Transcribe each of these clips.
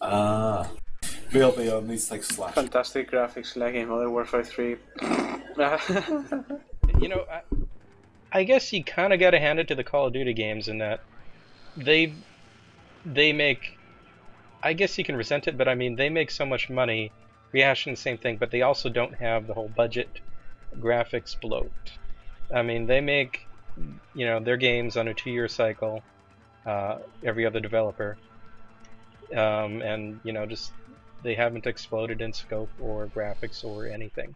Ah. BLB needs to take a slash. Fantastic graphics like in Modern Warfare 3. You know, I guess you kind of got to hand it to the Call of Duty games in that they make. I guess you can resent it, but I mean they make so much money rehashing the same thing, but they also don't have the whole budget graphics bloat. I mean they make their games on a 2-year cycle, every other developer, and just they haven't exploded in scope or graphics or anything.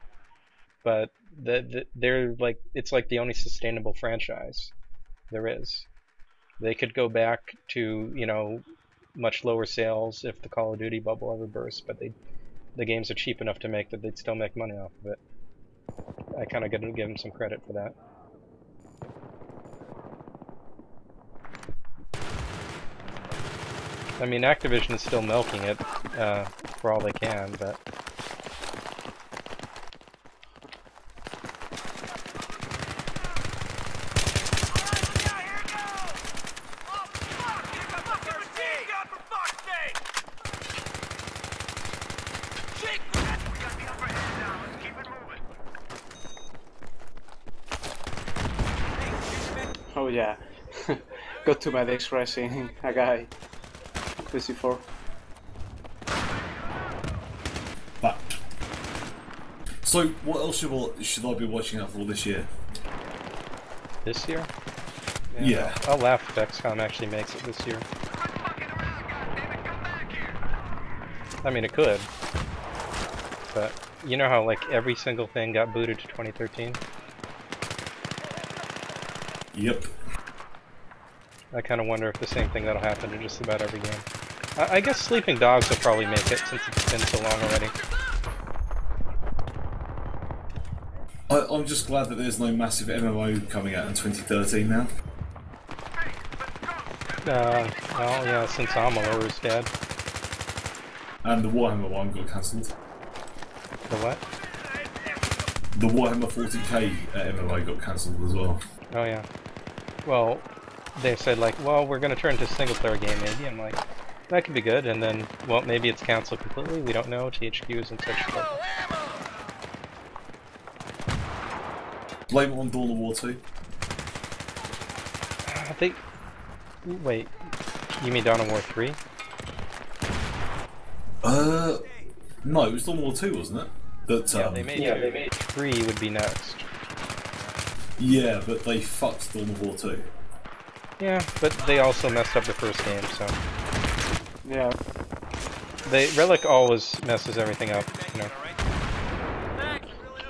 But they're like, it's like the only sustainable franchise there is. They could go back to much lower sales if the Call of Duty bubble ever bursts, but the games are cheap enough to make that they'd still make money off of it. I kind of got to give them some credit for that. I mean, Activision is still milking it for all they can, but Oh yeah. Got 2 medics racing a guy. PC4. But so, what else should I be watching out for this year? this year? Yeah. I'll laugh if XCOM actually makes it this year. I mean, it could. But you know how like every single thing got booted to 2013? Yep. I kind of wonder if the same thing that'll happen to just about every game. I guess Sleeping Dogs will probably make it since it's been so long already. I'm just glad that there's no massive MMO coming out in 2013 now. Well, yeah, since Amalur is dead. And the Warhammer one got cancelled. The what? The Warhammer 40k MMO got cancelled as well. Oh yeah. Well, they said like, well, we're going to turn to a single-player game maybe. I'm like, that could be good. And then, well, maybe it's cancelled completely. We don't know. THQ is in such trouble. Blame it on Dawn of War 2. Wait, you mean Dawn of War 3? No, it was Dawn of War 2, wasn't it? That, yeah, they made 3 would be next. Yeah, but they fucked Dawn of War 2. Yeah, but they also messed up the first game, so... Yeah. Relic always messes everything up,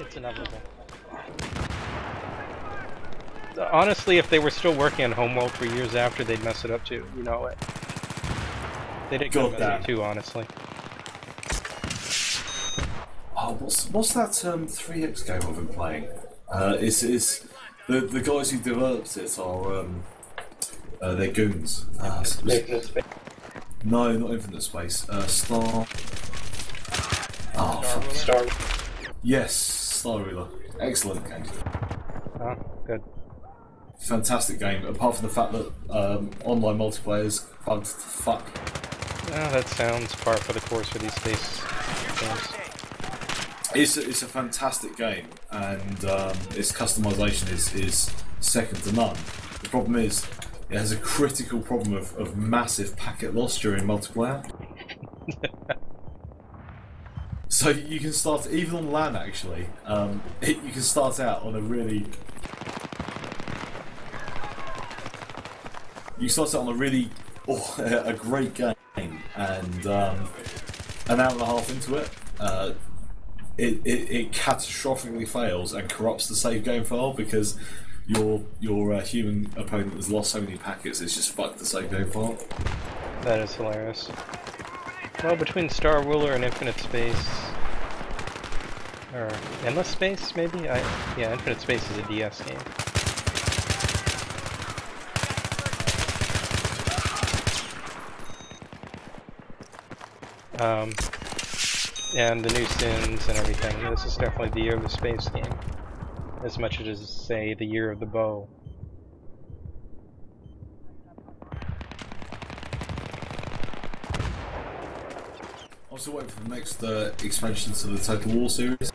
It's inevitable. Honestly, if they were still working on Homeworld for years after, they'd mess it up too, you know it. They did good mess it too, honestly. Oh, what's that 3X game I've been playing? It's the guys who developed it are they're goons. No, not Infinite Space. Star. Oh, Star. Yes, Star Wheeler. Excellent game. Oh, good. Fantastic game. Apart from the fact that online multiplayer's bugged to fuck. Oh, that sounds par for the course for these space games. It's a fantastic game, and its customization is second to none. The problem is, it has a critical problem of massive packet loss during multiplayer. So you can start, even on LAN actually, you can start out on a really... You start out on a great game, and an hour and a half into it, it catastrophically fails and corrupts the save game file because your human opponent has lost so many packets it's just fucked the save game file. That is hilarious. Well, between Star Ruler and Infinite Space, or Endless Space maybe? Yeah, Infinite Space is a DS game. And the new Sins and everything. This is definitely the year of the space game, as much as it is, say, the year of the bow. I'm still waiting for the next expansion to the Total War series.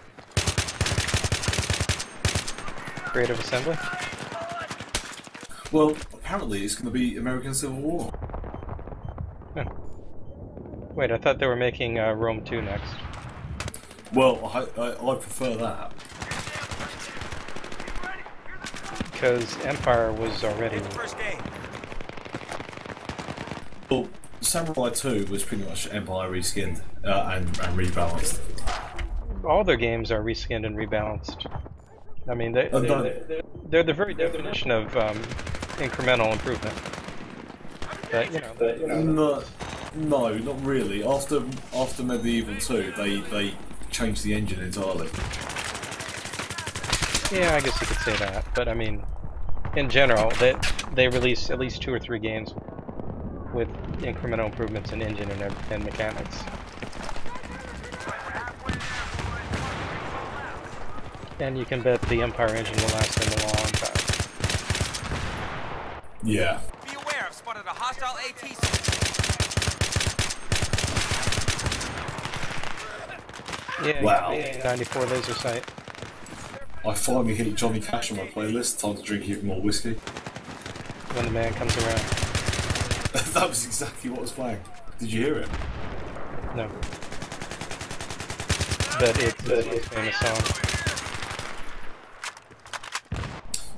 Creative Assembly? Well, apparently it's going to be American Civil War. Huh. Wait, I thought they were making Rome 2 next. Well, I prefer that. Because Empire was already... Well, Samurai 2 was pretty much Empire reskinned and rebalanced. All their games are reskinned and rebalanced. I mean, they're the very definition of incremental improvement. But, you know... No, not really. After Medieval 2, they changed the engine entirely. Yeah, I guess you could say that. But, I mean, in general, they release at least 2 or 3 games with incremental improvements in engine and mechanics. And you can bet the Empire engine will last them a long time. Yeah. Be aware, I've spotted a hostile AT. Yeah, wow. 94 laser sight. I finally hit Johnny Cash on my playlist. Time to drink even more whiskey. When the man comes around. That was exactly what was playing. Did you hear it? No. But it's a famous song.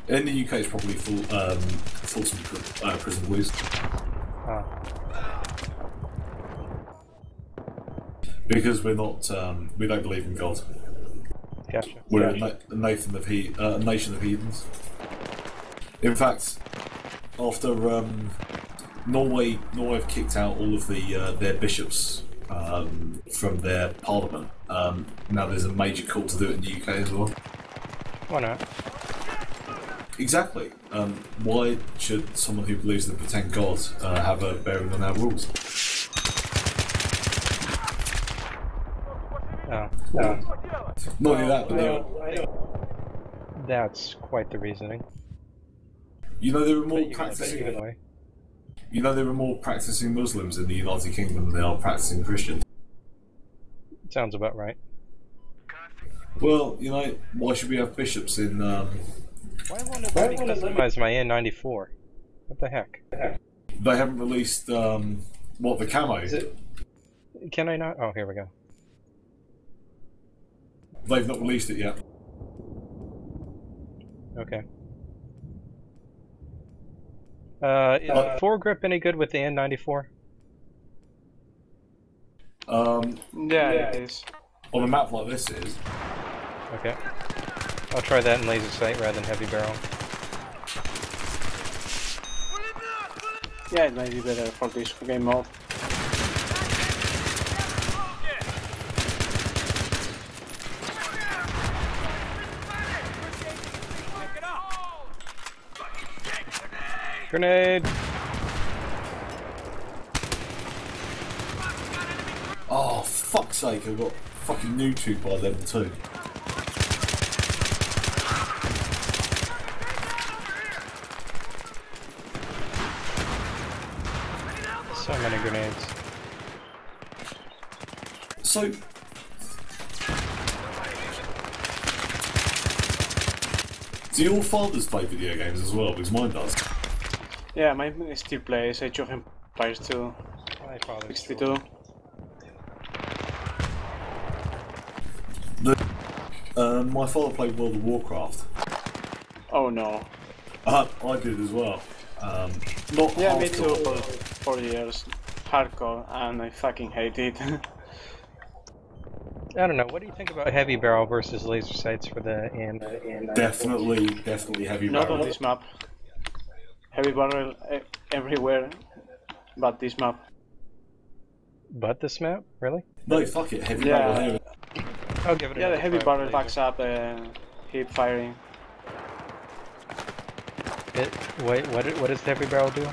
In the UK, it's probably Folsom Prison Blues. Ah. Because we're not, we don't believe in God. Gotcha. We're a nation of heathens. In fact, after Norway have kicked out all of their bishops from their parliament. Now there's a major call to do it in the UK as well. Why not? Exactly. Why should someone who believes in the pretend God have a bearing on our rules? Oh. Not only that, but that's quite the reasoning. you know there were more But practicing. anyway. You know there were more practicing Muslims in the United Kingdom than there are practicing Christians. Sounds about right. Well, you know, why should we have bishops in? Why won't nobody customize my N94? What the heck? They haven't released what the camo. Is it? Can I not? Oh, here we go. They've not released it yet. Okay. Is foregrip any good with the N94? Yeah, it is. On a map like this, it is. Okay. I'll try that in laser sight rather than heavy barrel. Yeah, it might be better for this game mode. Grenade! Oh, fuck's sake, I got fucking noob by level 2. So many grenades. So, do your fathers play video games as well? Because mine does. Yeah, mine still plays Age of Empires 2. My father's 62. My father played World of Warcraft. Oh no. I did as well. Not Yeah, hardcore. me too for 4 years. Hardcore, and I fucking hate it. I don't know. What do you think about heavy barrel versus laser sights for the and Definitely heavy Not barrel. on this map. Heavy barrel everywhere, but this map. But this map? Really? No, fuck it, heavy barrel Yeah, here. I'll give it yeah, the another heavy try barrel with backs laser. up hip firing. Wait, what does the heavy barrel do?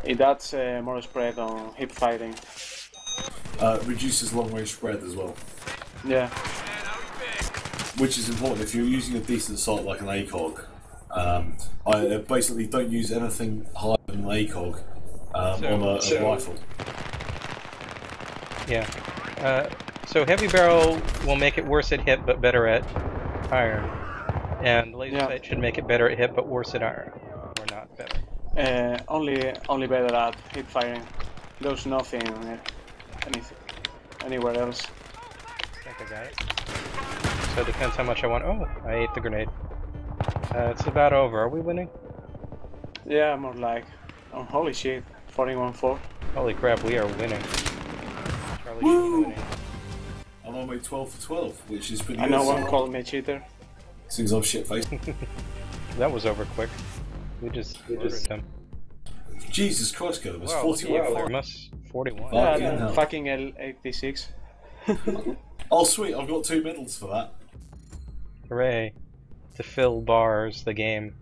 It adds more spread on hip firing. Reduces long range spread as well. Yeah. Which is important if you're using a decent sight like an ACOG. I basically don't use anything higher than an ACOG on a rifle. Yeah. So heavy barrel will make it worse at hit but better at iron, and laser sight should make it better at hit but worse at iron, or not better. Only better at hip firing. There's nothing anywhere else. I think I got it. So it depends how much I want. Oh, I ate the grenade. It's about over. Are we winning? Yeah, more like. Oh, holy shit, 41-4. Holy crap, we are winning. Charlie Woo! winning. I'm on my 12 for 12, which is pretty I good. know one called me cheater. Seems I'm shit faced. That was over quick. We just them. Jesus Christ, girl, it was Wow, 41. Must 41. Fucking Yeah, hell. fucking L86. Oh, sweet, I've got 2 medals for that. Hooray. To fill bars, the game.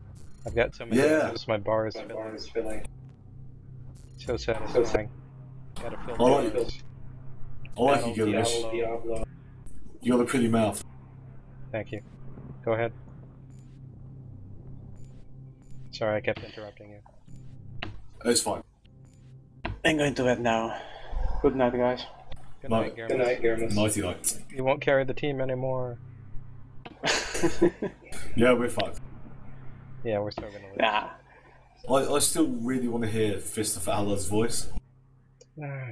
I've got so many medals, my bar is filling. So satisfying. Gotta fill bars. I like you, Gillish. You got a pretty mouth. Thank you. Go ahead. Sorry, I kept interrupting you. It's fine. I'm going to bed now. Good night, guys. Good night, Garamus. Nighty night. You won't carry the team anymore. Yeah, we're fine. Yeah, we're still gonna lose. Nah. I still really want to hear Fist of Allah's voice.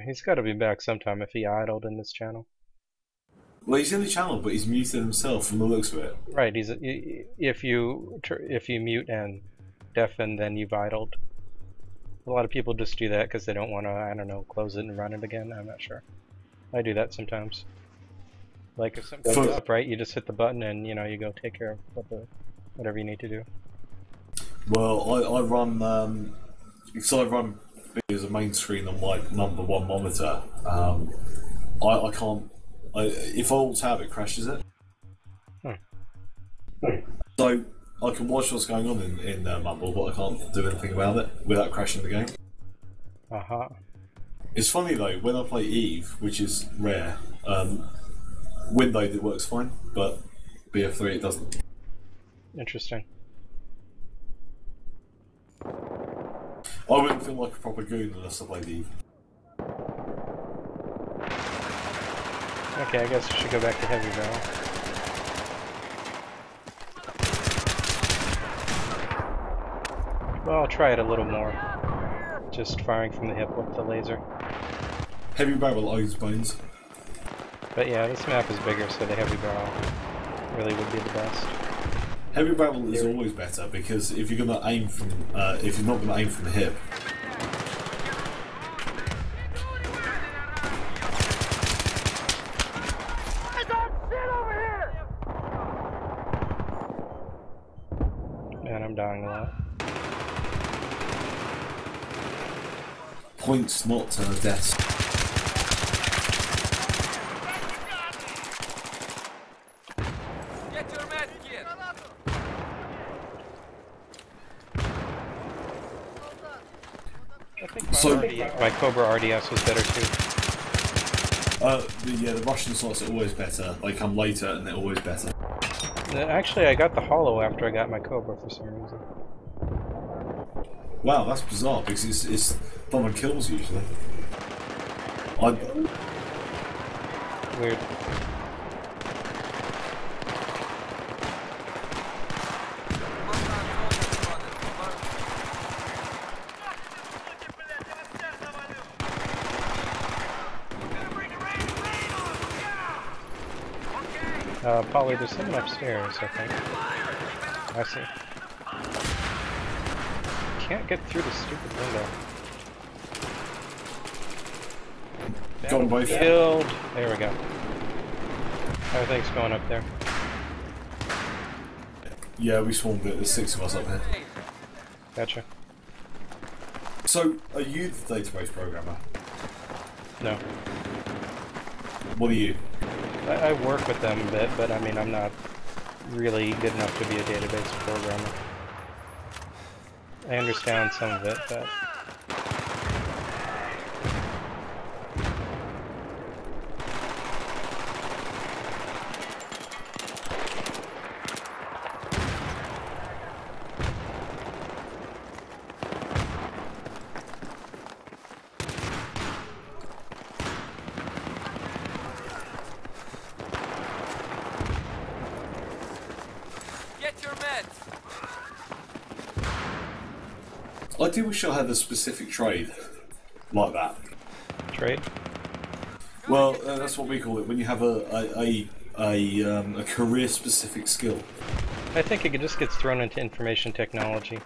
He's got to be back sometime if he idled in this channel. Well, he's in the channel, but he's muted himself from the looks of it. Right. If you mute and deafen, then you've idled. A lot of people just do that because they don't want to, I don't know, close it and run it again. I'm not sure. I do that sometimes. Like if something comes up, right, you just hit the button and you go take care of whatever you need to do. Well, I run because I run as a main screen on my #1 monitor. I can't. If I alt tab, it crashes it. So I can watch what's going on in Mumble, but I can't do anything about it without crashing the game. It's funny though, when I play Eve, which is rare, windowed it works fine, but BF3 it doesn't. Interesting. I wouldn't feel like a proper goon unless I played Eve. Okay, I guess we should go back to heavy barrel. Well, I'll try it a little more. Just firing from the hip with the laser. Heavy barrel owns bones. But yeah, this map is bigger, so the heavy barrel really would be the best. Heavy barrel is always better because if you're gonna aim from, if you're not gonna aim from the hip. Man, I'm dying a lot. Points, not deaths. Get your med kit. I think my Cobra RDS was better too. The Russian slots are always better. They come later and they're always better. Actually, I got the Hollow after I got my Cobra for some reason. Wow, that's bizarre because it's bomb and kills usually. Weird. Polly, there's someone upstairs, I think. I see. Can't get through the stupid window. Got them both. Killed. There we go. Everything's going up there. Yeah, we swarmed it. There's 6 of us up here. Gotcha. So, are you the database programmer? No. What are you? I work with them a bit, but I mean, I'm not really good enough to be a database programmer. I understand some of it, but... I do wish I had a specific trade like that. Trade? Well, that's what we call it when you have a career-specific skill. I think it just gets thrown into information technology.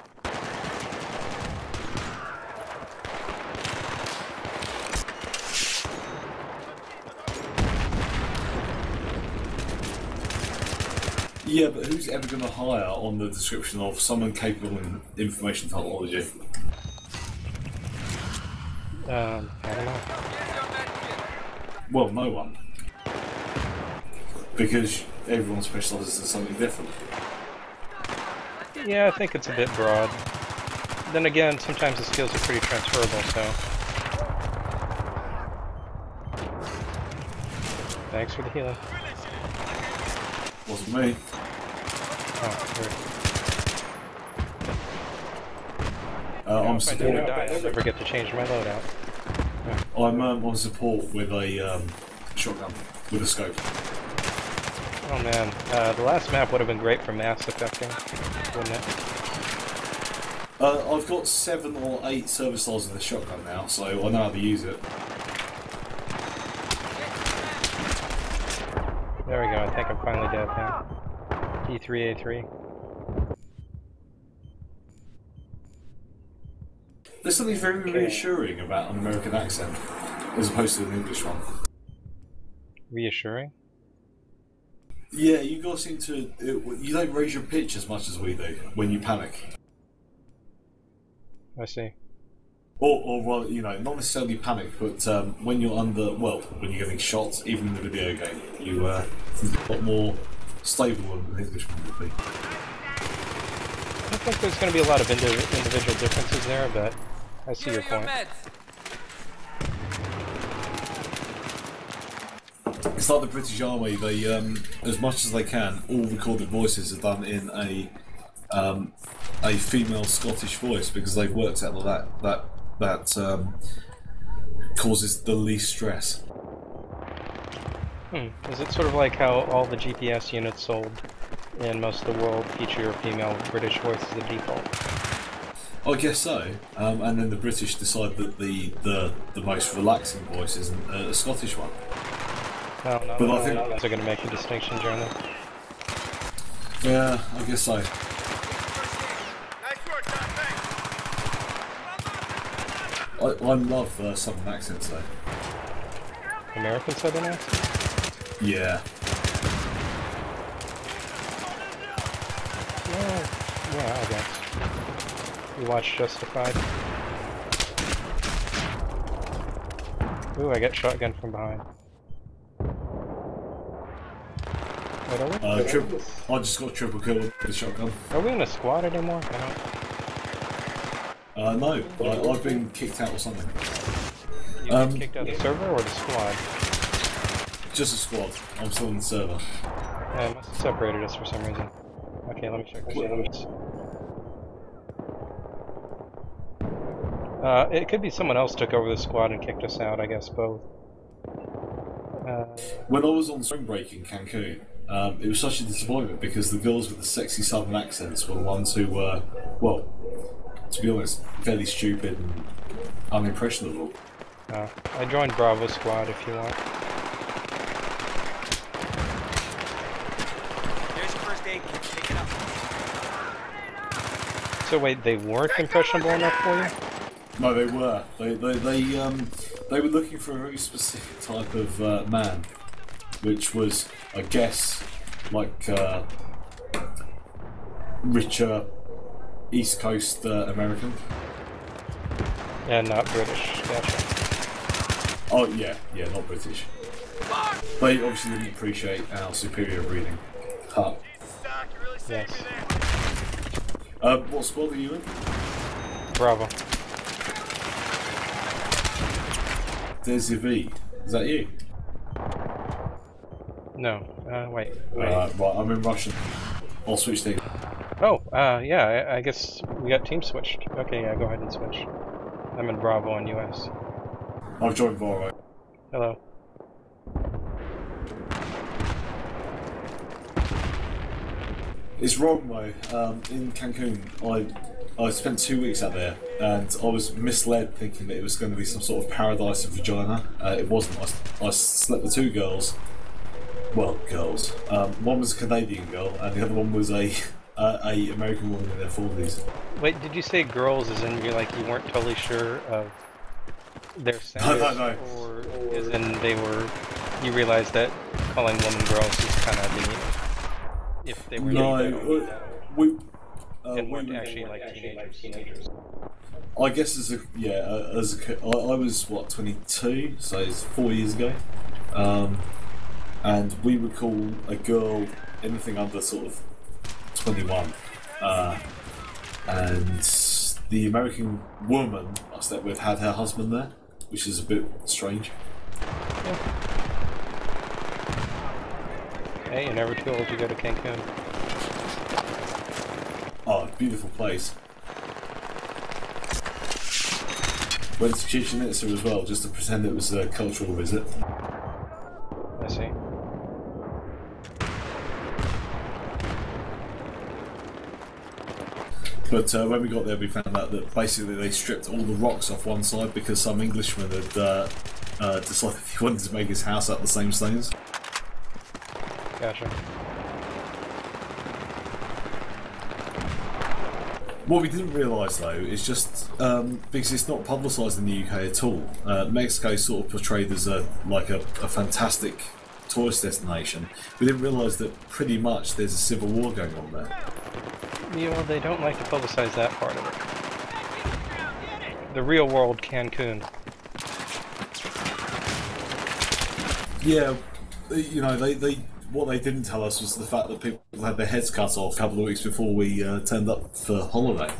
Yeah, but who's ever going to hire on the description of someone capable in information technology? I don't know. Well, no one. Because everyone specialises in something different. Yeah, I think it's a bit broad. Then again, sometimes the skills are pretty transferable, so... Thanks for the healing. Wasn't me. Oh, weird. I'm If I support. never die, I'll never get to change my loadout. I'm on support with a shotgun with a scope. Oh man, the last map would have been great for mass affecting, wouldn't it? I've got 7 or 8 service stars in the shotgun now, so I know how to use it. There we go, I think I'm finally dead now. E3A3. There's something very reassuring about an American accent, as opposed to an English one. Reassuring? Yeah, you guys seem to... you don't raise your pitch as much as we do when you panic. I see. Or well, you know, not necessarily panic, but when you're under... Well, when you're getting shot, even in the video game, you're a lot more stable than an Englishman would be. I think there's going to be a lot of individual differences there, but I see your point. It's like the British Army. They, as much as they can, all recorded voices are done in a female Scottish voice because they've worked out that causes the least stress. Is it sort of like how all the GPS units sold in most of the world feature a female British voice as the default? I guess so. And then the British decide that the most relaxing voice is a Scottish one. No, But I think they're going to make a distinction, Jeremy. Yeah, I guess so. I love Southern accents though. American Southern accent? Yeah. Yeah, I guess. You watch Justified? Ooh, I get shotgun from behind. Wait, are we? I just got triple kill with the shotgun. Are we in a squad anymore? No, I've been kicked out or something. You got kicked out of the server or the squad? Just a squad. I'm still in the server. Yeah, it must have separated us for some reason. Okay, let me check this out. It could be someone else took over the squad and kicked us out, I guess, both. When I was on spring break in Cancun, it was such a disappointment because the girls with the sexy southern accents were the ones who were, well, to be honest, fairly stupid and unimpressionable. I joined Bravo squad if you want. There's your first aid kit. Pick it up. So wait, they weren't impressionable enough for you? No, they were. They were looking for a very specific type of man, which was, I guess, like richer East Coast American. And not British, gotcha. Oh yeah, not British. They obviously didn't appreciate our superior breeding. Huh. Yes. What squad are you in? Bravo. There's your V. Is that you? No, wait. Right, I'm in Russian. I'll switch things. Oh, yeah, I guess we got team switched. Okay, yeah, go ahead and switch. I'm in Bravo in US. I've joined Bravo. Hello. It's wrong though. In Cancun, I spent 2 weeks out there, and I was misled thinking that it was going to be some sort of paradise of vagina. It wasn't. I slept with 2 girls. Well, girls. One was a Canadian girl, and the other one was a American woman in their 40s. Wait, did you say girls as in you weren't totally sure of their sex? No. Or as in you realized that calling women girls is kind of demeaning? If they were and weren't actually like teenagers. I guess I was what, 22, so it's 4 years ago, and we would call a girl anything under sort of 21, and the American woman I slept with had her husband there, which is a bit strange. Yeah. Hey, you're never too old to go to Cancun. Oh, beautiful place. Went to Chichen Itza as well, just to pretend it was a cultural visit. I see. But when we got there, we found out that basically they stripped all the rocks off one side because some Englishman had decided he wanted to make his house out of the same stones. Gotcha. What we didn't realise though is just because it's not publicised in the UK at all. Mexico is sort of portrayed as a fantastic tourist destination. We didn't realise that pretty much there's a civil war going on there. Yeah, well, they don't like to publicize that part of it. The real world Cancun. Yeah, you know, what they didn't tell us was the fact that people had their heads cut off a couple of weeks before we turned up for holiday.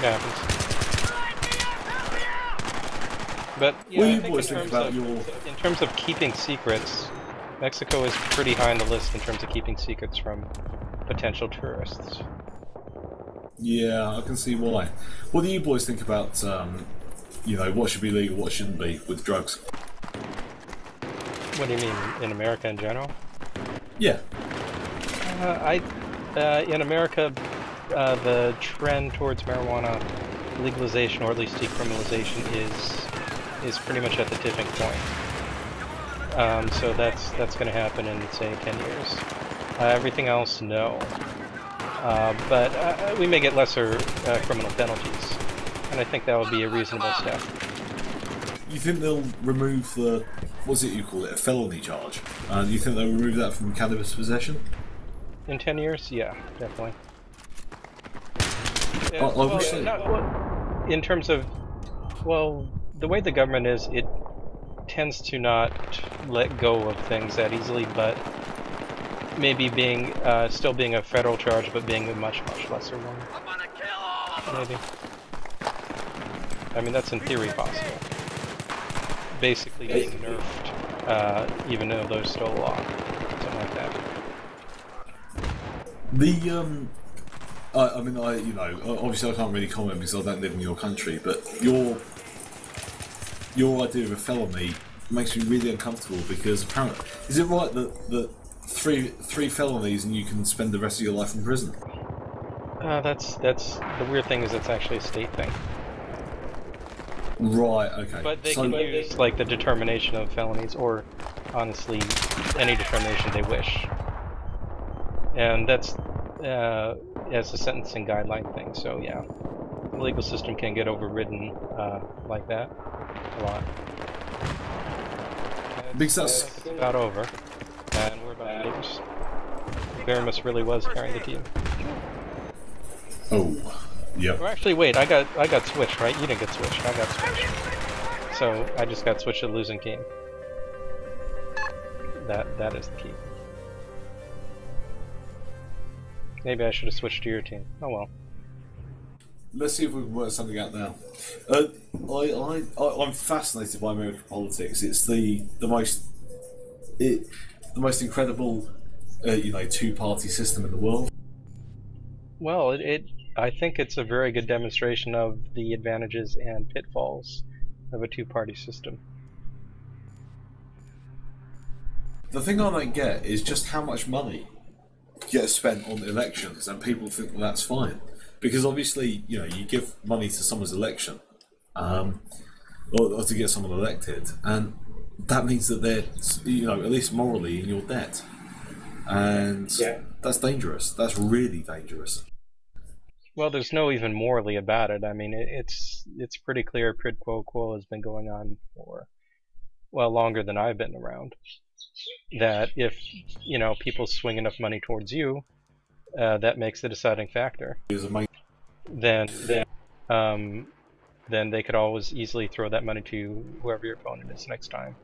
Yeah, happens. But yeah, I think in terms of keeping secrets, Mexico is pretty high on the list in terms of keeping secrets from potential tourists. Yeah, I can see why. What do you boys think about, you know, what should be legal, what shouldn't be with drugs? What do you mean, in America in general? Yeah. In America, the trend towards marijuana legalization, or at least decriminalization, is pretty much at the tipping point. So that's going to happen in, say, 10 years. Everything else, no. But we may get lesser criminal penalties, and I think that would be a reasonable step. You think they'll remove the, what's it you call it, a felony charge? You think they'll remove that from cannabis possession? In 10 years? Yeah, definitely. In terms of, well, the way the government is, it tends to not let go of things that easily, but maybe being still being a federal charge, but being a much lesser one. Maybe. I mean, that's in theory possible. Basically being nerfed, even though there's still a law, something like that. I mean, you know, obviously I can't really comment because I don't live in your country, but your idea of a felony makes me really uncomfortable because apparently, is it right that three felonies and you can spend the rest of your life in prison? That's the weird thing is it's actually a state thing. Right. Okay. But they can use like the determination of felonies, or honestly, any determination they wish, and that's as a sentencing guideline thing. So yeah, the legal system can get overridden like that a lot. Because that's about over, and we're about to lose. Veramus really was carrying the team. Oh, yeah. Or actually, wait, I got switched, right? You didn't get switched. I got switched. So I just got switched to the losing team. That is the key. Maybe I should have switched to your team. Oh well. Let's see if we can work something out now. I'm fascinated by American politics. It's the most incredible, you know, two-party system in the world. Well, I think it's a very good demonstration of the advantages and pitfalls of a two-party system. The thing I don't get is just how much money gets spent on elections, and people think, well, that's fine. Because obviously, you know, you give money to someone's election, or to get someone elected, and that means that they're, you know, at least morally in your debt. And that's dangerous. That's really dangerous. Well, there's no even morally about it. I mean, it's pretty clear quid pro quo has been going on for, well, longer than I've been around. That if, you know, people swing enough money towards you, that makes the deciding factor. Then they could always easily throw that money to whoever your opponent is next time,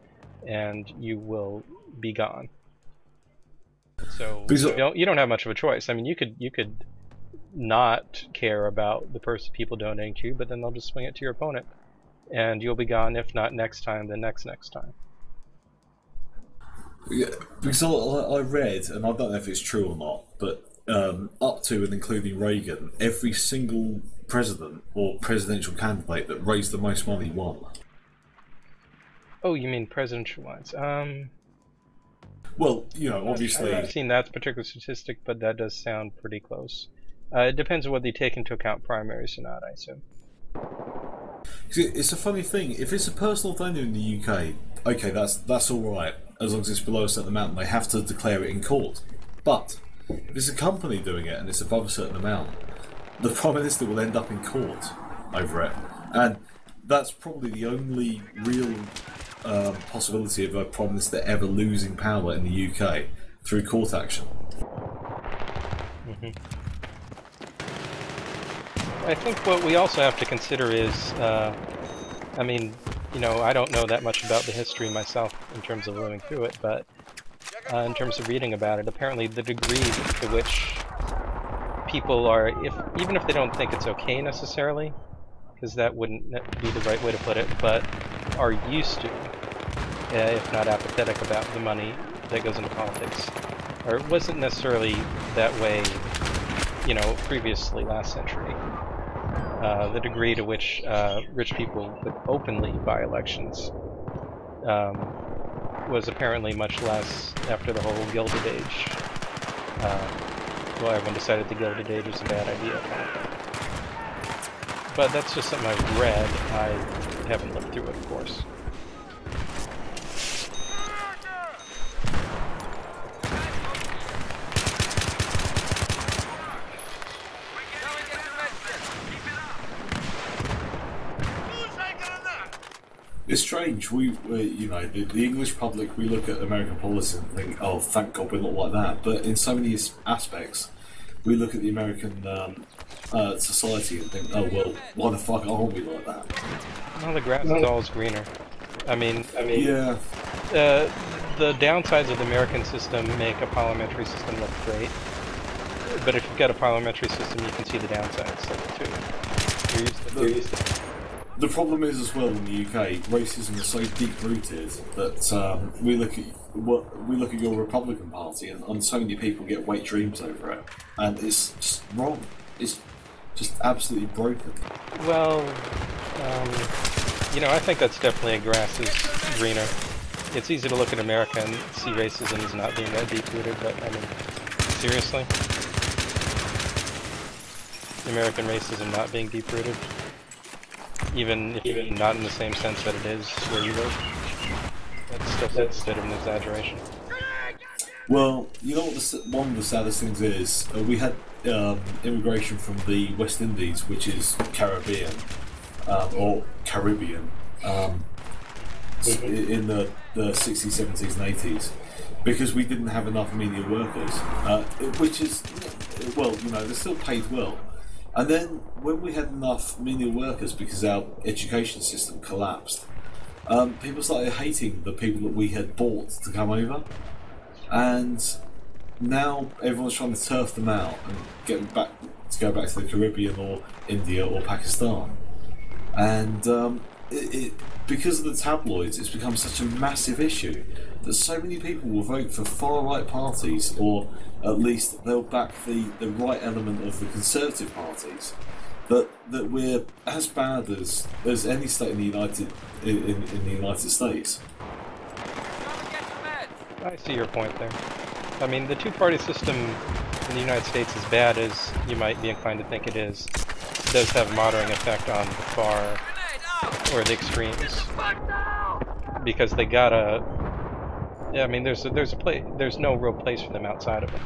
and you will be gone. So you don't have much of a choice. I mean, you could not care about the people donating to you, but then they'll just swing it to your opponent, and you'll be gone. If not next time, then next time. Yeah, because I read, and I don't know if it's true or not, but up to and including Reagan, every single president or presidential candidate that raised the most money won. Oh, you mean presidential ones? Well, you know, obviously... I haven't seen that particular statistic, but that does sound pretty close. It depends on whether you take into account primaries or not, I assume. It's a funny thing. If it's a personal donor in the UK, okay, that's all right, as long as it's below a certain amount, and they have to declare it in court. But if it's a company doing it and it's above a certain amount, the Prime Minister will end up in court over it. And that's probably the only real possibility of a Prime Minister ever losing power in the UK through court action. Mm-hmm. I think what we also have to consider is, I mean, you know, I don't know that much about the history myself in terms of living through it, but in terms of reading about it, apparently the degree to which people are, even if they don't think it's okay necessarily, because that wouldn't be the right way to put it, but are used to, if not apathetic about the money that goes into politics, or it wasn't necessarily that way, you know, previously last century. The degree to which rich people would openly buy elections was apparently much less after the whole Gilded Age. Well, everyone decided the Gilded Age was a bad idea. But that's just something I've read. I haven't lived through it, of course. It's strange. We you know, the English public, we look at American policy and think, oh, thank God we're not like that. But in so many aspects, we look at the American society and think, oh, well, why the fuck aren't we like that? Well, the grass is always greener. I mean, yeah. The downsides of the American system make a parliamentary system look great. But if you've got a parliamentary system, you can see the downsides too. You're used to it. The problem is as well in the UK, racism is so deep rooted that we look at your Republican Party and so many people get wet dreams over it, and it's just wrong. It's just absolutely broken. Well, you know, I think that's definitely a grass is greener. It's easy to look at America and see racism as not being that deep rooted, but I mean, seriously, American racism not being deep rooted. Even not in the same sense that it is where you live. That's a bit of an exaggeration. Well, you know what one of the saddest things is? We had immigration from the West Indies, which is Caribbean, or Caribbean, in the 60s, 70s and 80s, because we didn't have enough menial workers, which is, well, you know, they're still paid well. And then, when we had enough menial workers because our education system collapsed, people started hating the people that we had bought to come over. And now everyone's trying to turf them out and get them back to go back to the Caribbean or India or Pakistan. And because of the tabloids, it's become such a massive issue that so many people will vote for far-right parties, or at least they'll back the right element of the Conservative parties, that we're as bad as any state in the United States. I see your point there. I mean, the two-party system in the United States, as bad as you might be inclined to think it is, it does have a moderating effect on the far or the extremes, because they gotta. Yeah, I mean, there's no real place for them outside of it.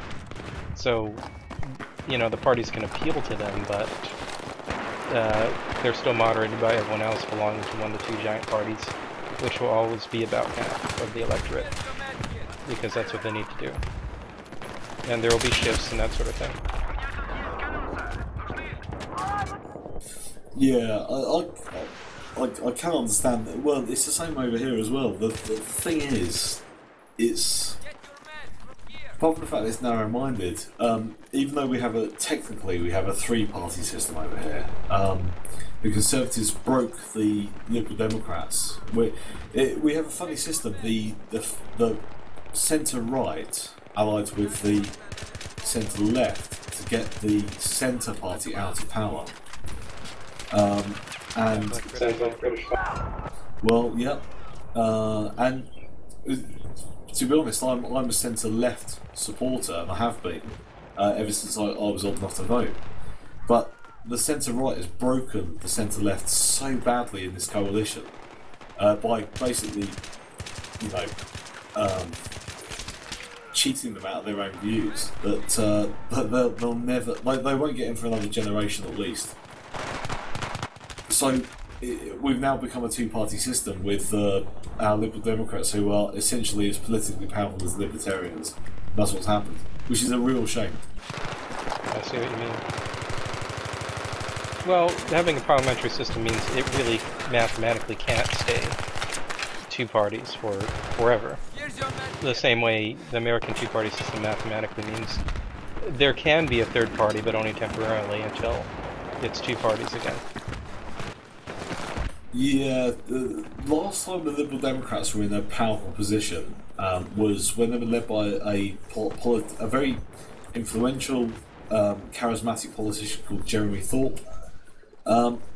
So, you know, the parties can appeal to them, but they're still moderated by everyone else belonging to 1 to 2 giant parties, which will always be about half of the electorate, because that's what they need to do. And there will be shifts and that sort of thing. Yeah, I can understand that. Well, it's the same over here as well. The thing is, it's apart from the fact that it's narrow-minded. Even though we have a 3-party system over here, the Conservatives broke the Liberal Democrats. We have a funny system. The centre-right allied with the centre-left to get the centre party out of power. And well, yeah, and to be honest, I'm a centre-left supporter, and I have been ever since I was old enough to vote. But the centre-right has broken the centre-left so badly in this coalition by basically, you know, cheating them out of their own views that they'll never, they won't get in for another generation at least. So we've now become a 2-party system with our Liberal Democrats, who are essentially as politically powerful as Libertarians. That's what's happened, which is a real shame. I see what you mean. Well, having a parliamentary system means it really mathematically can't stay 2 parties for forever. The same way the American 2-party system mathematically means there can be a 3rd party, but only temporarily until it's 2 parties again. Yeah, the last time the Liberal Democrats were in a powerful position was when they were led by a very influential, charismatic politician called Jeremy Thorpe.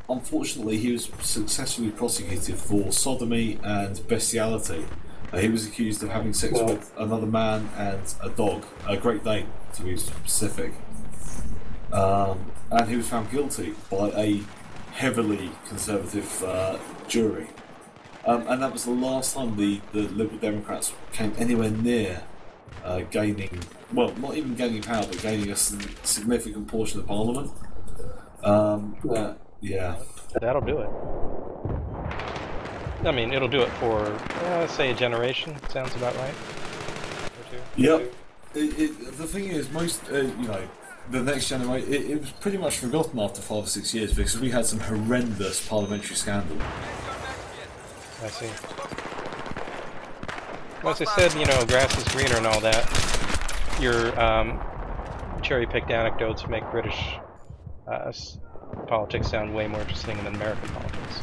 Unfortunately, he was successfully prosecuted for sodomy and bestiality. He was accused of having sex with another man and a dog, a Great Dane to be specific. And he was found guilty by a heavily conservative jury. And that was the last time the Liberal Democrats came anywhere near gaining, well, not even gaining power, but gaining a significant portion of Parliament. Yeah. That'll do it. I mean, it'll do it for, say, a generation. Sounds about right. Yep. The thing is, most, you know, the next generation, it was pretty much forgotten after 5 or 6 years because we had some horrendous parliamentary scandal. I see. Well, as I said, you know, grass is greener and all that. Your cherry-picked anecdotes make British politics sound way more interesting than American politics.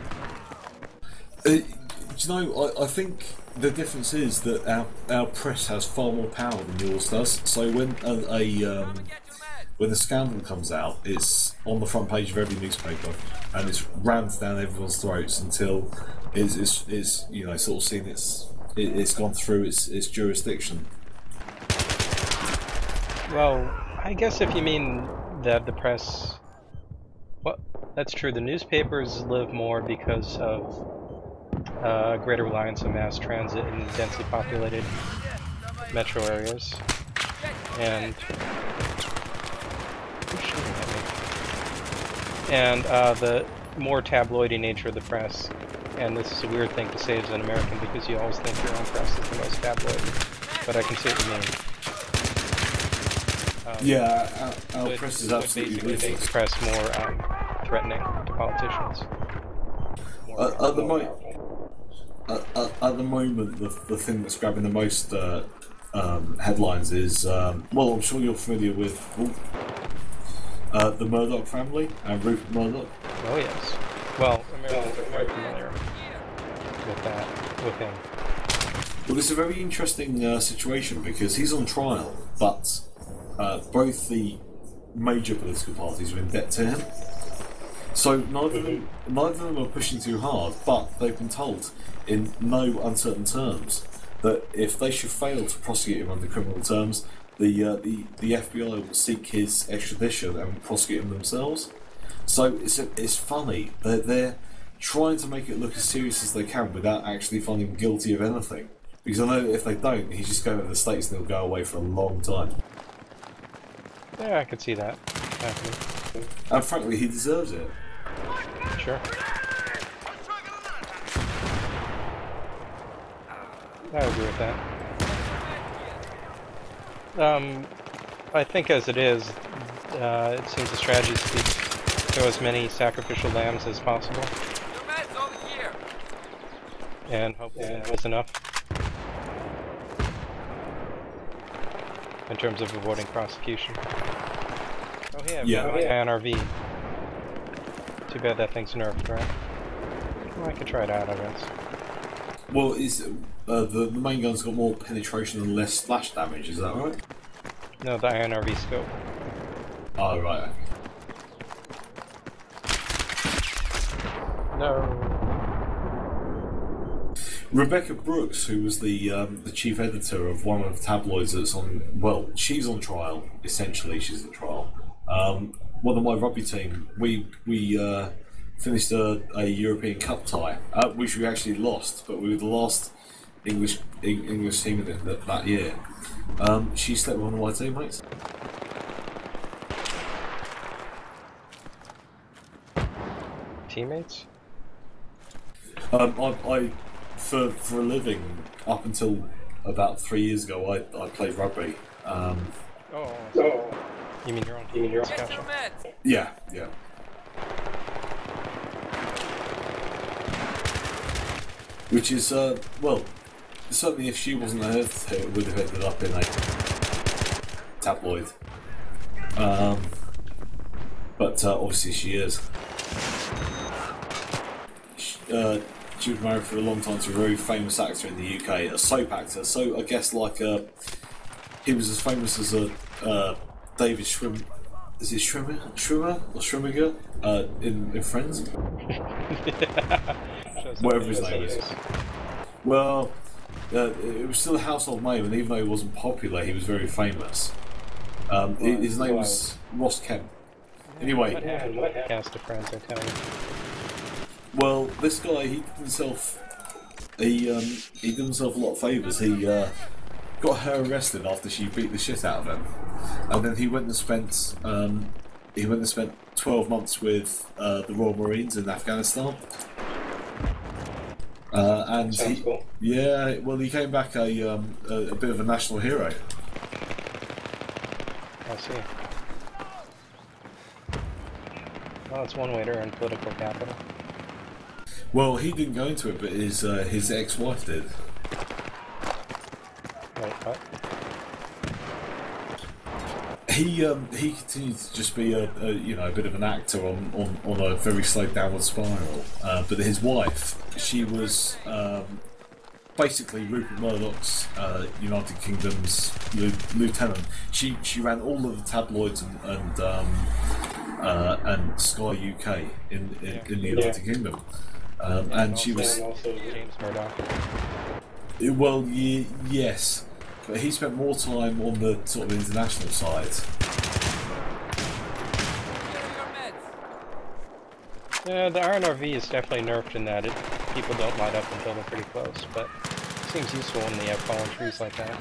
You know, I think the difference is that our press has far more power than yours does. So when when a scandal comes out, it's on the front page of every newspaper, and it's rammed down everyone's throats until it's you know, sort of seen it's gone through its jurisdiction. Well, I guess if you mean that the press, well, that's true. The newspapers live more because of greater reliance on mass transit in densely populated metro areas, and the more tabloidy nature of the press. And this is a weird thing to say as an American because you always think your own press is the most tabloidy, but I can see what you mean. Yeah, our press is absolutely basically makes press more threatening to politicians. At the moment, the thing that's grabbing the most headlines is, well, I'm sure you're familiar with the Murdoch family and Rupert Murdoch. Oh yes. Well, Americans are quite familiar with him. Well, it's a very interesting situation because he's on trial, but both the major political parties are in debt to him. So neither of them are pushing too hard, but they've been told in no uncertain terms that if they should fail to prosecute him under criminal terms, the FBI will seek his extradition and prosecute him themselves. So it's funny. They're trying to make it look as serious as they can without actually finding him guilty of anything. Because I know that if they don't, he's just going to the States and he'll go away for a long time. Yeah, I could see that happening. And frankly, he deserves it. Sure. I agree with that. I think as it is, it seems the strategy is to kill as many sacrificial lambs as possible. And hopefully that was enough. In terms of avoiding prosecution. Oh yeah, NRV. Too bad that thing's nerfed, right? Well, I could try it out, I guess. Well, the main gun's got more penetration and less splash damage, is that right? No, the INRV scope. Oh, right. No. Rebecca Brooks, who was the chief editor of one of the tabloids that's on, well, she's on trial, essentially, she's on trial. One of my rugby team, we finished a European Cup tie, which we actually lost, but we were the last English team in it that year. She slept with one of my teammates. Teammates? I for a living, up until about 3 years ago, I played rugby. You mean your own team? Gotcha. Yeah. Which is, well, certainly if she wasn't there, it would have ended up in a tabloid. But obviously she is. She was married for a long time to a very famous actor in the UK, a soap actor. So I guess like he was as famous as David Schwimmer. Is it Schwimmer or Schwimmiger in Friends? Whatever his name is. Well, it was still a household name, and even though he wasn't popular, he was very famous. His name was Ross Kemp. Anyway, Cast of Friends, I tell you. Well, this guy, he did himself a lot of favours. He got her arrested after she beat the shit out of him, and then he went and spent 12 months with the Royal Marines in Afghanistan. And cool. Yeah, well, he came back a bit of a national hero. I see. Well, that's one way to earn political capital. Well, he didn't go into it, but his ex-wife did. Wait, what? He continued to just be a bit of an actor on a very slow downward spiral. But his wife, she was basically Rupert Murdoch's United Kingdom's lieutenant. She ran all of the tabloids and Sky UK in the United Kingdom. And she was also James Murdoch. Well, yes, but he spent more time on the sort of international side. Yeah, the RNRV is definitely nerfed in that people don't light up until they're pretty close, but it seems useful when they have fallen trees like that.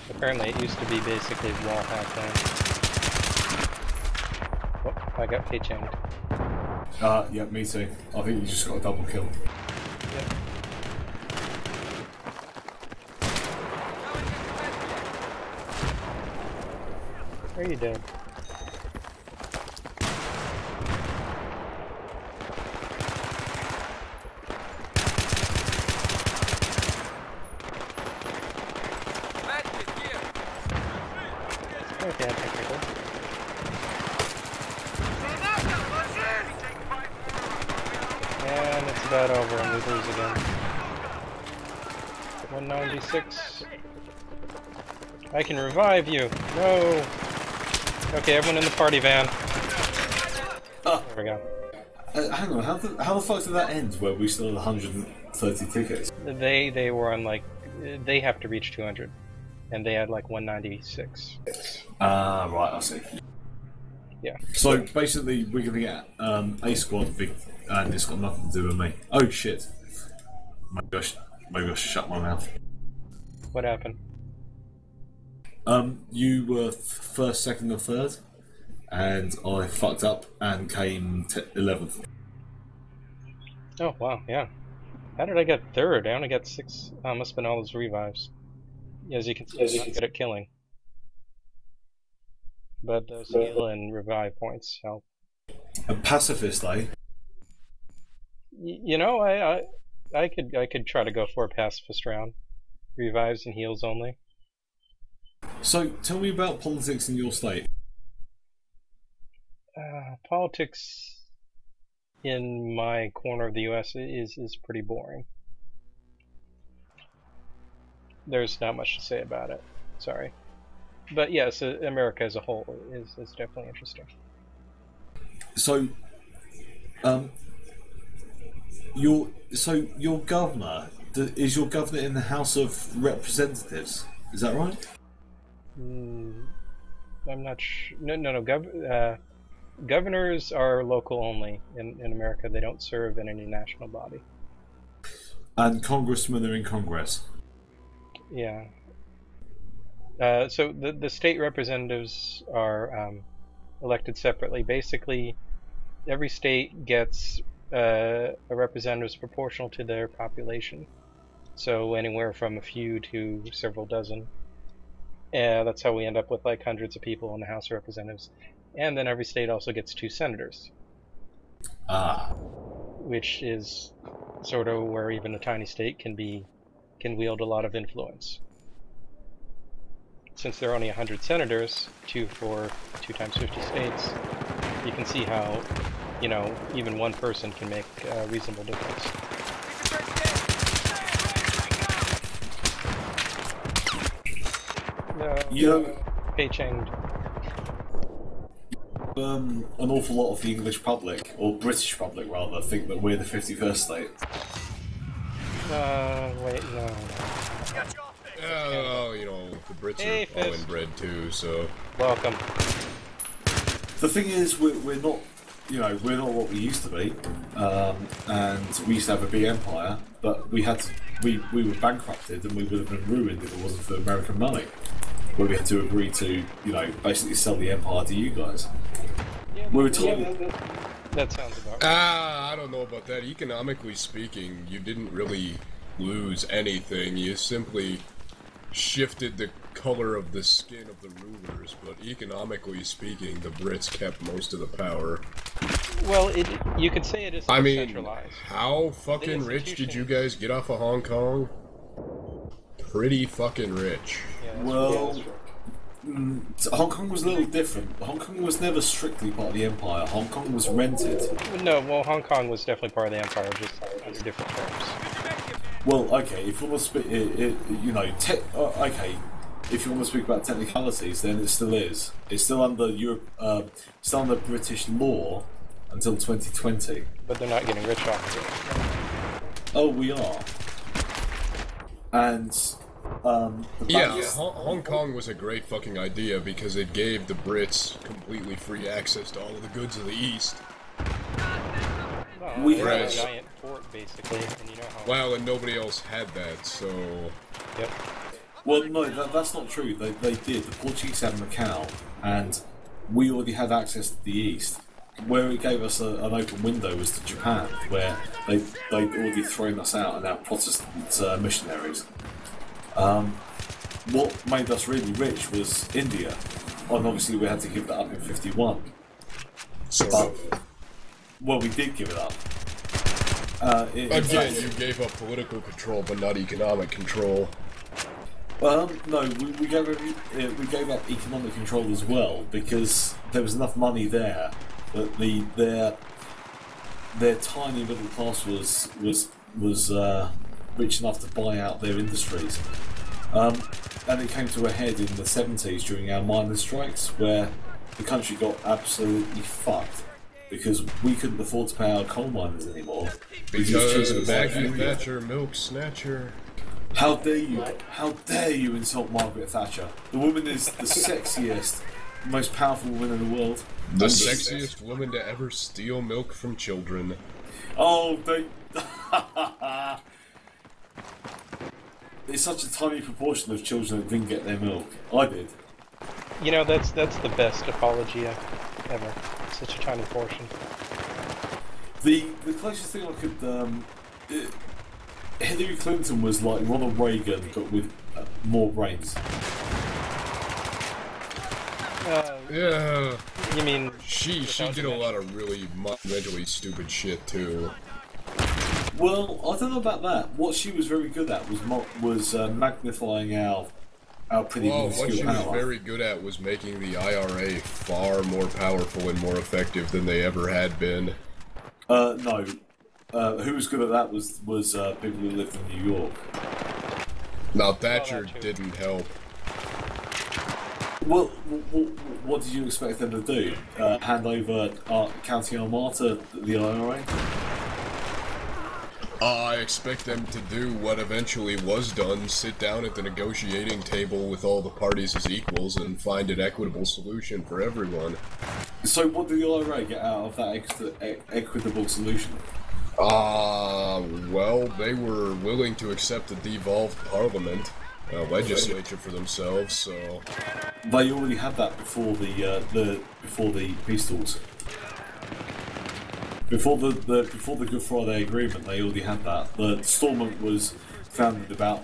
Apparently it used to be basically wall hack then. Oh, I got K-chained. Yeah, me too. I think you just got a double kill. Yep. Are you dead? Okay, technically. And it's about over and we lose again. 196. I can revive you. No. Okay, everyone in the party van. There we go. hang on, how the fuck did that end where we still had 130 tickets? They were on like they have to reach 200, and they had like 196. Ah, right, I see. Yeah. So basically, we're gonna get a squad big, and it's got nothing to do with me. Oh shit! Maybe I should shut my mouth. What happened? You were first, second, and third, and I fucked up and came 11th. Oh wow, yeah. How did I get third? I only got 6. Must have been all those revives. As you can see, I'm not good at killing. But those heal and revive points help. A pacifist, eh? You know, I could try to go for a pacifist round. Revives and heals only. So, tell me about politics in your state. Politics in my corner of the U.S. is pretty boring. There's not much to say about it. Sorry. But yes, America as a whole is definitely interesting. So, your governor is your governor in the House of Representatives? Is that right? I'm not sure. No. Governors are local only in America. They don't serve in any national body. And congressmen are in Congress. Yeah. So the state representatives are elected separately. Basically, every state gets a representative proportional to their population. So anywhere from a few to several dozen. That's how we end up with like hundreds of people in the House of Representatives. And then every state also gets 2 senators. Ah. Which is sort of where even a tiny state can wield a lot of influence. Since there are only 100 senators, 2 times 50 states, you can see how, you know, even one person can make a reasonable difference. Pei-chenged. An awful lot of the English public, or British public rather, think that we're the 51st state. Wait, no. Oh, you know, the Brits are all inbred too, so... Welcome. The thing is, we're not, you know, we're not what we used to be, and we used to have a big empire, but we were bankrupted and we would have been ruined if it wasn't for American money, where we had to agree to, you know, basically sell the empire to you guys. Yeah, we were told... that sounds about right. I don't know about that. Economically speaking, you didn't really lose anything. You simply shifted the color of the skin of the rulers, but economically speaking, the Brits kept most of the power. Well, you could say it is centralized. I mean, how fucking rich did you guys get off of Hong Kong? Pretty fucking rich. Yeah, well, Hong Kong was a little different. Hong Kong was never strictly part of the empire. Hong Kong was rented. No, well, Hong Kong was definitely part of the empire, just under different terms. Well, okay, if you want to speak, you know, okay, if you want to speak about technicalities, then it still is. It's still under still under British law until 2020. But they're not getting rich off of it. Oh, we are. And yeah, Hong Kong was a great fucking idea because it gave the Brits completely free access to all of the goods of the East. Well, we had had a giant port, basically, and you know how... Well, and nobody else had that, so... Yep. Well, no, that's not true. They did. The Portuguese had Macau, and we already had access to the East. Where it gave us an open window was to Japan, where they'd already thrown us out and our Protestant missionaries. What made us really rich was India, and obviously we had to give that up in '51. Well, we did give it up. Again, you gave up political control, but not economic control. No, we gave up economic control as well because there was enough money there that their tiny middle class was rich enough to buy out their industries. And it came to a head in the 70s during our miners' strikes, where the country got absolutely fucked. because we couldn't afford to pay our coal miners anymore. Because Maggie Thatcher, milk snatcher. How dare you? How dare you insult Margaret Thatcher? The woman is the sexiest, most powerful woman in the world. The sexiest woman to ever steal milk from children. Oh, they... It's such a tiny proportion of children that didn't get their milk. I did. You know, that's the best apology ever. Such a tiny portion. The closest thing I could... Hillary Clinton was like Ronald Reagan, but with more brains. Yeah. You mean... She did a lot of really mentally stupid shit, too. Well, I don't know about that. What she was very good at was magnifying our pretty minuscule what she power. was very good at was making the IRA far more powerful and more effective than they ever had been. No. Who was good at that was people who lived in New York. Now, Thatcher didn't help. Well, what did you expect them to do? Hand over County Armagh to the IRA? I expect them to do what eventually was done, sit down at the negotiating table with all the parties as equals and find an equitable solution for everyone. So what did the IRA get out of that equitable solution? Well, they were willing to accept a devolved parliament, legislature for themselves, so... They already had that before the peace talks. Before the Good Friday Agreement, they already had that. The Stormont was founded about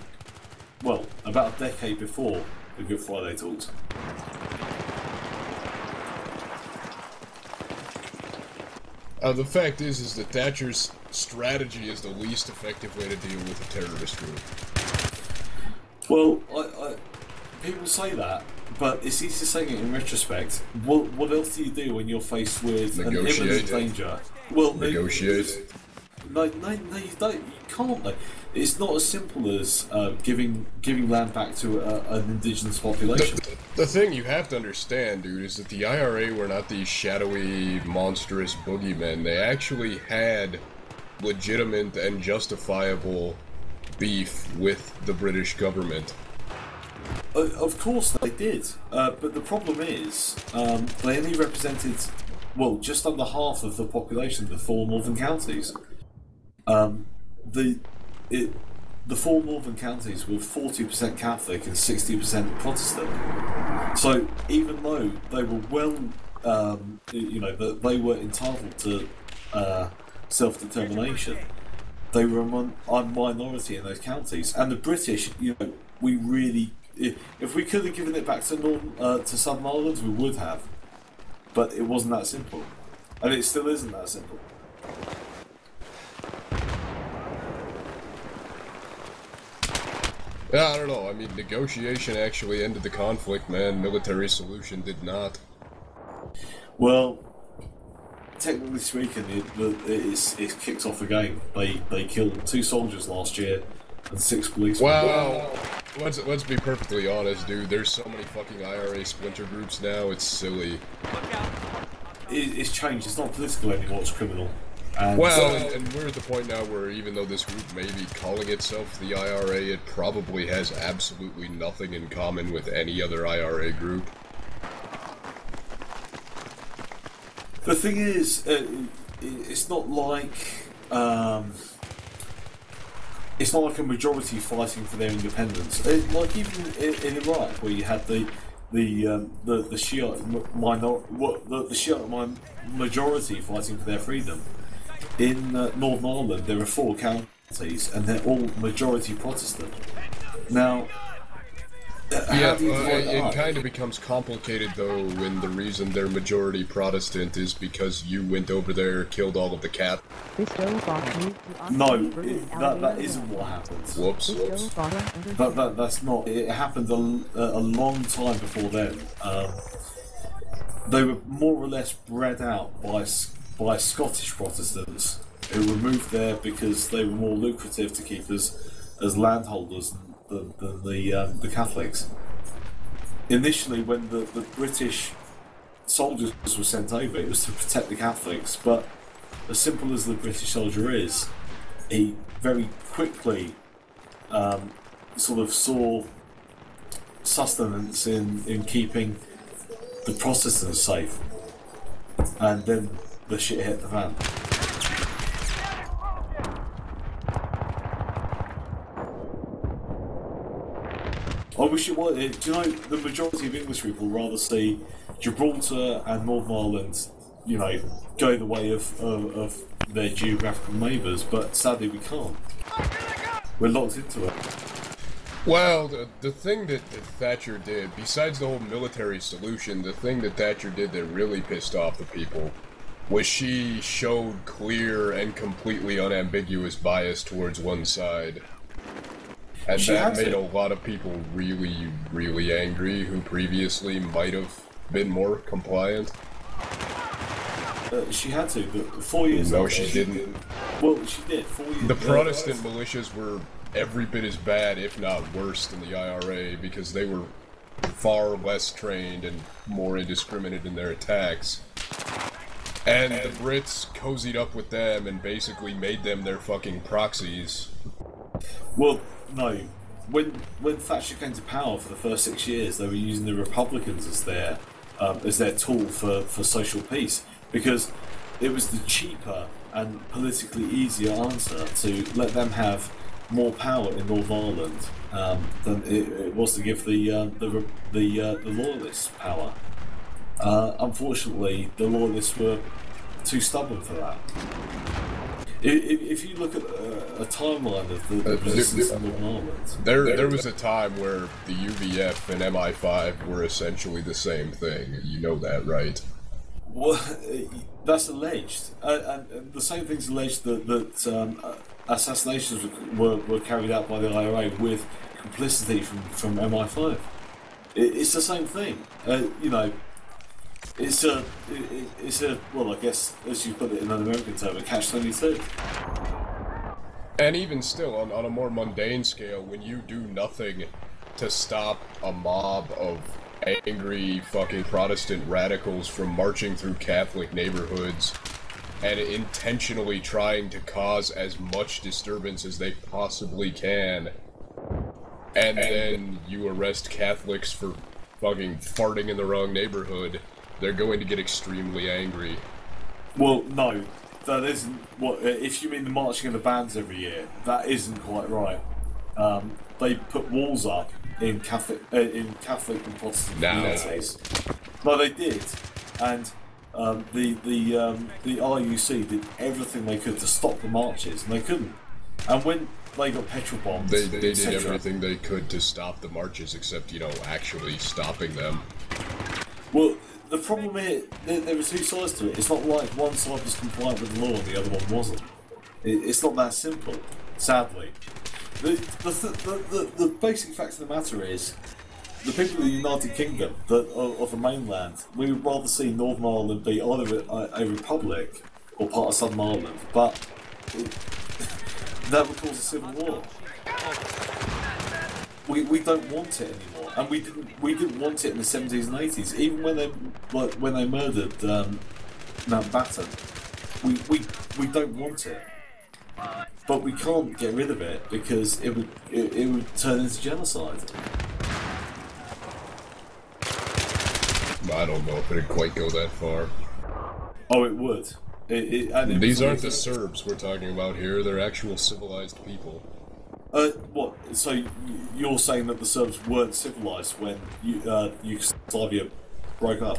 a decade before the Good Friday talks. The fact is that Thatcher's strategy is the least effective way to deal with a terrorist group. Well, people say that, but it's easy saying it in retrospect. What else do you do when you're faced with an imminent danger? Well, negotiate. No, you don't. You can't. Though. It's not as simple as giving land back to an indigenous population. The thing you have to understand, dude, is that the IRA were not these shadowy, monstrous boogeymen. They actually had legitimate and justifiable beef with the British government. Of course they did, but the problem is they only represented, well, just under half of the population of the four northern counties. The four northern counties were 40% Catholic and 60% Protestant. So even though they were they were entitled to self-determination, they were a minority in those counties. And the British, we really, if we could have given it back to Southern Ireland, we would have. But it wasn't that simple, and it still isn't that simple. Yeah, I don't know. I mean, negotiation actually ended the conflict, man. Military solution did not. Well, technically speaking, it kicks off again. They killed 2 soldiers last year and 6 policemen. Wow. Let's be perfectly honest, dude. There's so many fucking IRA splinter groups now. It's silly. It's changed. It's not political anymore. It's criminal. And and we're at the point now where even though this group may be calling itself the IRA, it probably has absolutely nothing in common with any other IRA group. The thing is, it's not like a majority fighting for their independence. Like even in Iraq, where you had the Shiite majority fighting for their freedom. In Northern Ireland, there are 4 counties, and they're all majority Protestant. Now, it kind of becomes complicated though when the reason they're majority Protestant is because you went over there, killed all of the cat. No, that isn't what happened. Whoops. That's not. It happened a long time before then. They were more or less bred out by Scottish Protestants who were moved there because they were more lucrative to keep as landholders than the Catholics. Initially, when the British soldiers were sent over, it was to protect the Catholics. But as simple as the British soldier is, he very quickly sort of saw sustenance in keeping the Protestants safe, and then the shit hit the fan. I wish it was. Do you know, the majority of English people rather see Gibraltar and Northern Ireland, you know, go the way of their geographical neighbours, but sadly we can't. We're locked into it. Well, the thing that Thatcher did, besides the whole military solution, the thing that Thatcher did that really pissed off the people was she showed clear and completely unambiguous bias towards one side. And that made a lot of people really, really angry who previously might have been more compliant. She had to, but 4 years No, ago, she didn't. Well, she did. 4 years. The Protestant militias were every bit as bad, if not worse, than the IRA because they were far less trained and more indiscriminate in their attacks. And the Brits cozied up with them and basically made them their fucking proxies. Well, no. When Thatcher came to power for the first 6 years, they were using the Republicans as their tool for social peace, because it was the cheaper and politically easier answer to let them have more power in Northern Ireland than it was to give the Loyalists power. Unfortunately, the Loyalists were too stubborn for that. If you look at a timeline of the resistance in Northern Ireland, there was a time where the UVF and MI5 were essentially the same thing. You know that, right? Well, that's alleged, and the same thing's alleged that assassinations were carried out by the IRA with complicity from MI5. It's the same thing, you know. It's a well, I guess as you put it in an American term, a catch-22. And even still, on a more mundane scale, when you do nothing to stop a mob of angry fucking Protestant radicals from marching through Catholic neighborhoods and intentionally trying to cause as much disturbance as they possibly can, and then you arrest Catholics for fucking farting in the wrong neighborhood, they're going to get extremely angry. Well, no, that isn't what. If you mean the marching of the bands every year, that isn't quite right. They put walls up in Catholic and Protestant communities. No, they did, and the RUC did everything they could to stop the marches, and they couldn't. And when they got petrol bombed, they did everything they could to stop the marches, except, you know, actually stopping them. Well, the problem is, there were two sides to it. It's not like one side was compliant with the law and the other one wasn't. It's not that simple, sadly. The basic fact of the matter is, the people of the United Kingdom, of the mainland, we would rather see Northern Ireland be either a republic or part of Southern Ireland, but that would cause a civil war. We don't want it anymore, and we didn't want it in the 70s and 80s. Even when they murdered Mountbatten, we don't want it, but we can't get rid of it because it would turn into genocide. I don't know if it'd quite go that far. Oh, it would. These aren't the Serbs we're talking about here. They're actual civilized people. What? So you're saying that the Serbs weren't civilized when Yugoslavia broke up?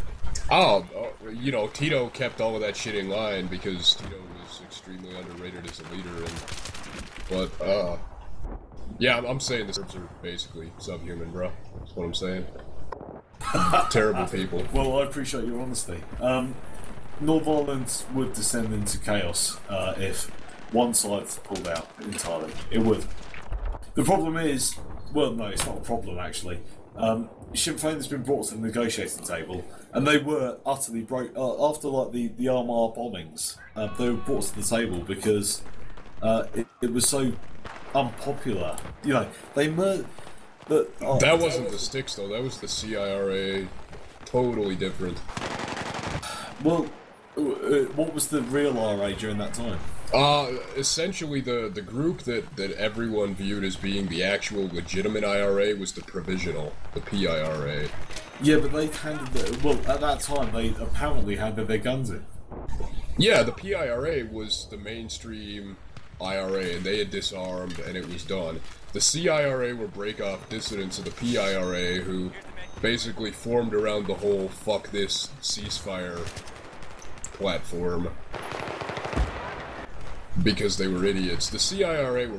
Oh, you know, Tito kept all of that shit in line because Tito was extremely underrated as a leader. But yeah, I'm saying the Serbs are basically subhuman, bro. That's what I'm saying. Terrible people. Well, I appreciate your honesty. Northern Ireland would descend into chaos if one side pulled out entirely. It would. The problem is, well, no, it's not a problem actually. Sinn Féin has been brought to the negotiating table, and they were utterly broke after like the Armagh bombings. They were brought to the table because it was so unpopular. You know, they murdered. That wasn't the Sticks though. That was the CIRA. Totally different. Well, what was the real IRA during that time? Essentially the group that everyone viewed as being the actual legitimate IRA was the provisional, the PIRA. Yeah, but they handed well, at that time, they apparently handed their guns in. Yeah, the PIRA was the mainstream IRA, and they had disarmed, and it was done. The CIRA were break-off dissidents of the PIRA, who basically formed around the whole fuck this ceasefire platform because they were idiots. The CIRA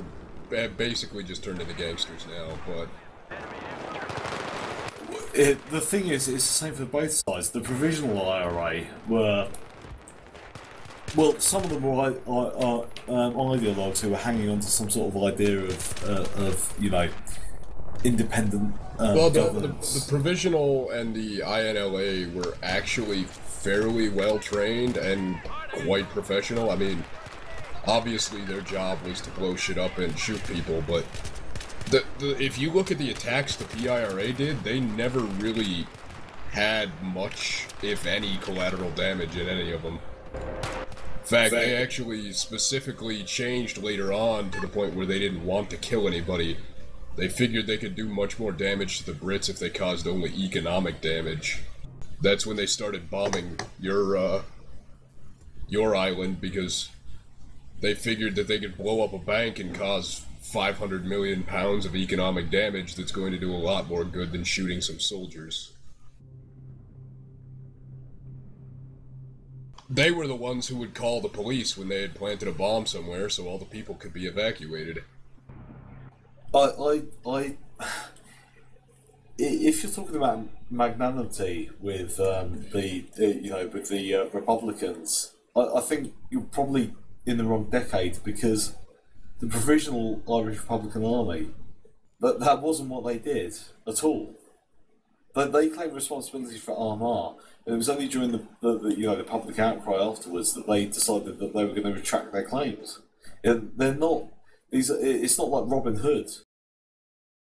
have basically just turned into gangsters now, but the thing is, it's the same for both sides. The provisional IRA were, well, some of them were ideologues who were hanging on to some sort of idea of you know, independent well, governance. the provisional and the INLA were actually fairly well trained and quite professional. I mean, obviously their job was to blow shit up and shoot people, but if you look at the attacks the PIRA did, they never really had much, if any, collateral damage in any of them. In fact, they actually specifically changed later on to the point where they didn't want to kill anybody. They figured they could do much more damage to the Brits if they caused only economic damage. That's when they started bombing your island, because they figured that they could blow up a bank and cause 500 million pounds of economic damage that's going to do a lot more good than shooting some soldiers. They were the ones who would call the police when they had planted a bomb somewhere so all the people could be evacuated. If you're talking about magnanimity with with the Republicans, I think you're probably in the wrong decade, because the Provisional Irish Republican Army, that wasn't what they did at all. But they claimed responsibility for Armagh, and it was only during the public outcry afterwards that they decided that they were going to retract their claims. And they're not these. It's not like Robin Hood